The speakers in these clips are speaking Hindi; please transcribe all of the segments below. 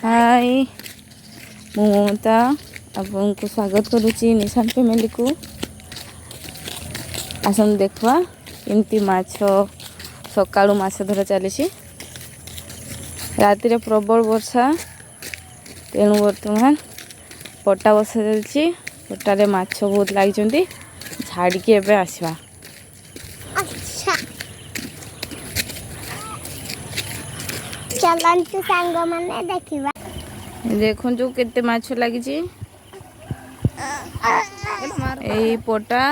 हाय मु ममता आपको स्वागत करुच्ची निशान फैमिली को। आसन देखवा एमती माछ सकाळु माछ धरा चली राति प्रबल वर्षा तेणु बर्तमान पटा बसा चलती पटारे माछ बहुत लगी झाड़िकी एवं आसवा। चलंतु सांग माने देखिबा देखो जो केते माछ लगी ए पटा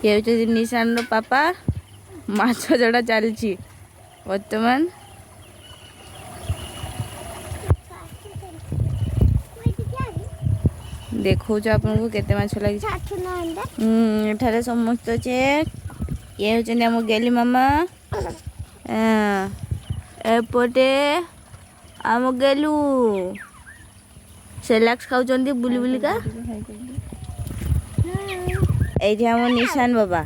ये निशान पापा माछ जड़ा चलती बर्तमान देखो आपको केते माछ लगी एठारे समस्त चेक ये होचंदी हम गेली मामा एपटे आम गेलु सेलाक्स खाउचंदी बुली बुली का एठी हम निशान बाबा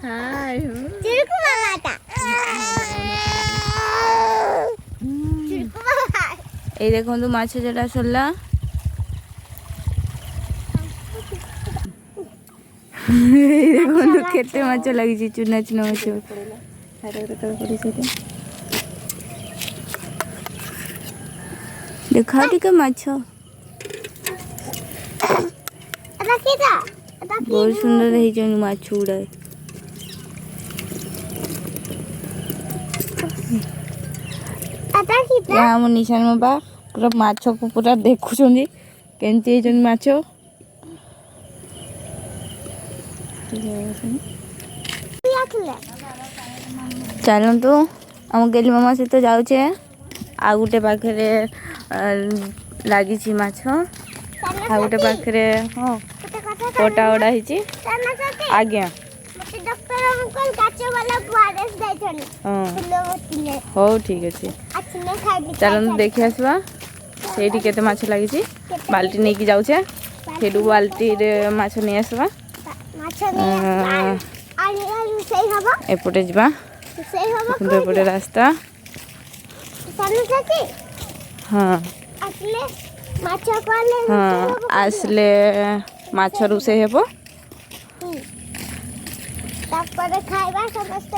हाय चिरकु मामा चिरकु मामा ए देखो माछ जड़ा सरला देखो केते माछ लगी चुना चुना माछ देखा टिके माछ बहुत सुंदर है माछ उड़ा यहाँ हम निशान बाबा पूरा माछ को पूरा देखुं केमती माछ चलतु आम गेली मामा सहित जाऊे आ गोटे पाखे लगी माछ आ गोटे पाखे हाँ पटा उड़ा आज्ञा हाँ ठीक अच्छे चलतु देखी आसवा से केते माछ लगी बाल्टी नहीं कि जाऊे से बाल्टी माछ नहीं आसवा एपटे जा एपटे रास्ता हाँ हाँ आसले माछ रोषे हेब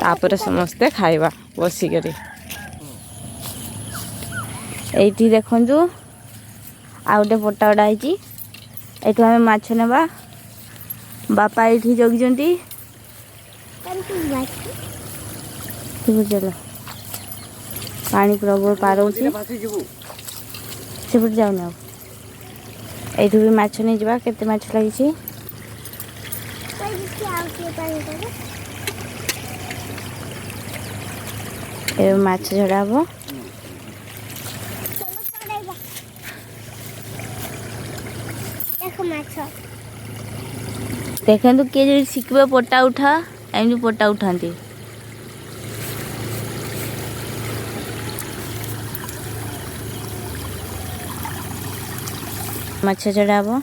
तापर समस्ते खाइबा बसिक एठी देखु आ गोटे पटा उड़ा एठू आम माछ नेबा बापा ये जगि चल पानी प्रबल पार से जाऊन एठू भी माछ नहीं जावा केते माछ लगी माछ झड़ा हम देखु किए शिखबे पटा उठा एमती पटा उठाती माछ चढ़ा हम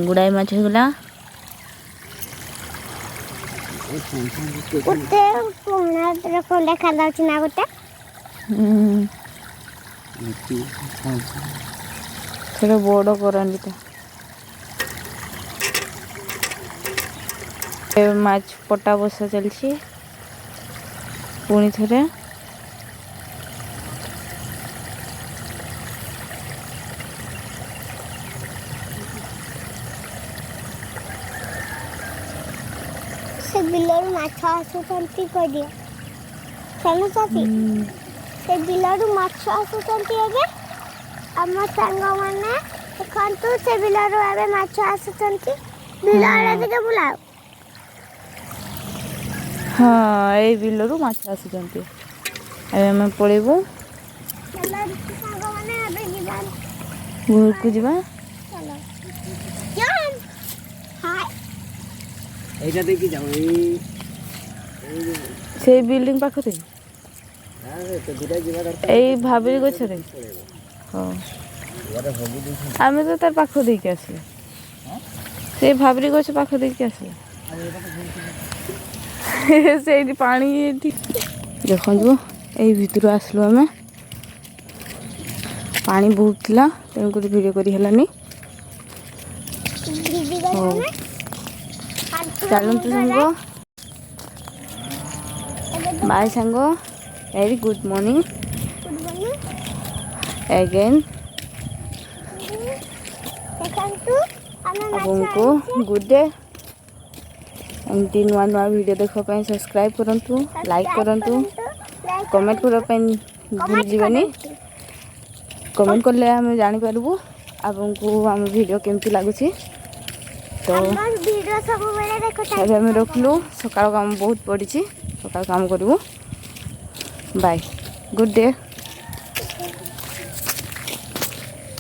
गुड़ाई माछ गला बड़ कर माछ पटा बसा चलती पुणी थे से बिलर माछ आसुचंती कह दियो चलो साथी से बिलर माछ आसुचंती एबे हम संग माने देखंतु से बिलर एबे माछ आसुचंती बिलर एबे बुलाओ हाँ ये बिलरू माछ आसुचंती अब आम पलैबू चलो साଙ୍ଗମାନେ ଏବେ ଯିବା ଘରକୁ ଯିବା चलो जान हाय এইটা দেখি যাও এই ସେଇ ବିଲ୍ଡିଂ ପାଖରେ আরে তো দুটাই ଯିବା ଦରକାର ଏଇ ଭାବିଲି ଗଛରେ ହଁ ইয়ারে হবু দেখি ଆମେ ତ ତାର ପାଖ ଦେଇକି ଆସିଲେ ସେଇ ଭାବରି ଗଛ ପାଖ ଦେଇକି ଆସିଲେ ସେଇଠି ପାଣି ଏଠି ଦେଖନ୍ତୁ ଏଇ ଭିତରୁ ଆସିଲୁ ଆମେ ପାଣି ବହୁତ ଥିଲା ତେଣୁକରି ଭିଡ଼ିଓ କରି ହେଲାନି दीदी ହଉ गले ଚାଲନ୍ତୁ ସାଙ୍ଗ ବାଏ ସାଙ୍ଗ ଭେରି ଗୁଡ୍ ମର୍ଣ୍ଣିଂ ଏଗେନ୍ ଦେଖନ୍ତୁ ଆମେ ଆପଣଙ୍କୁ ଗୁଡ୍ ଡେ ଏମିତି ନୂଆ ନୂଆ ଭିଡ଼ିଓ ଦେଖିବା ପାଇଁ ସବସ୍କ୍ରାଇବ୍ କରନ୍ତୁ ଲାଇକ୍ କରନ୍ତୁ କମେଣ୍ଟ କରିବା ପାଇଁ ଭୁଲି ଯିବେନି କମେଣ୍ଟ କଲେ ଆମେ ଜାଣିପାରିବୁ ଆପଣଙ୍କୁ ଆମ ଭିଡ଼ିଓ କେମିତି ଲାଗୁଛି ତ ଆମର ଭିଡ଼ିଓ ସବୁବେଳେ ଦେଖୁଥାନ୍ତୁ ଏବେ ଆମେ ରଖିଲୁ ସକାଳ କାମ ବହୁତ ପଡ଼ିଛି ସକାଳ କାମ କରିବୁ ବାଏ ଗୁଡ୍ ଡେ